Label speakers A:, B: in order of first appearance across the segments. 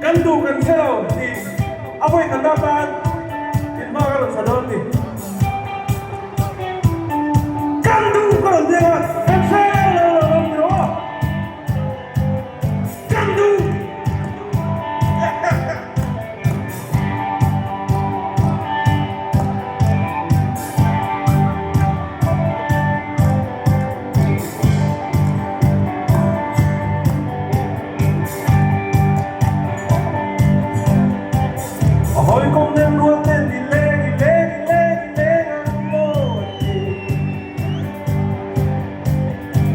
A: Gandu kan sel di apa yang kandakan ilmu kalau sadar nih gandu kalau dia kan sel gandu Hoy con el ruote di le amore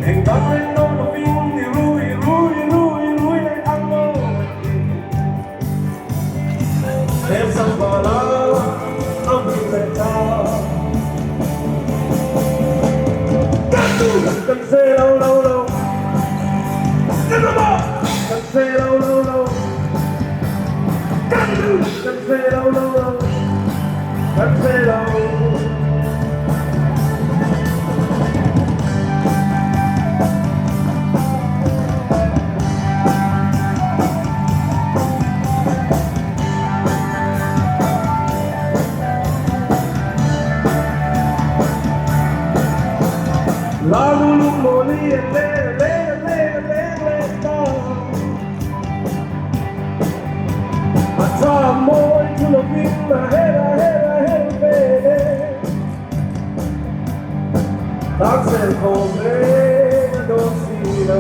A: En tanto en todo fin di lui le amore Senza parlare non libertà Cancelo lo Cancelo lo Cancelo lo Cancelo La lumbo li le I try more to look in my head, baby. Dark and cold, I don't see no.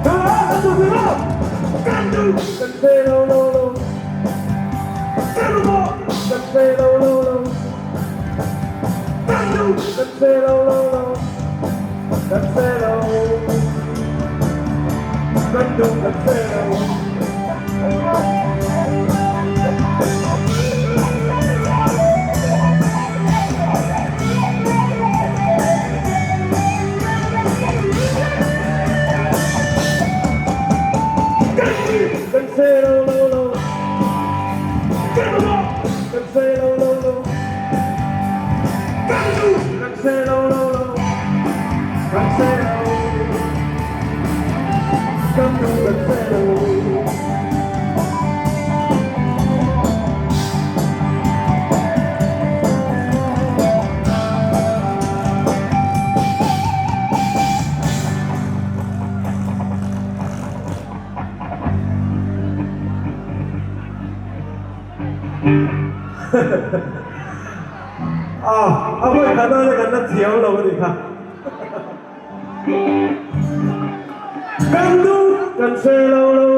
A: Come on, let's do it up. Can do, can say no. Can do more, can say no. Can do, can say no. Can say no. Can do, can say no. Cancelo lo Cancelo lo Cancelo lo Cancelo apa yang karena siang loh ini kak. Gandu, cancelo.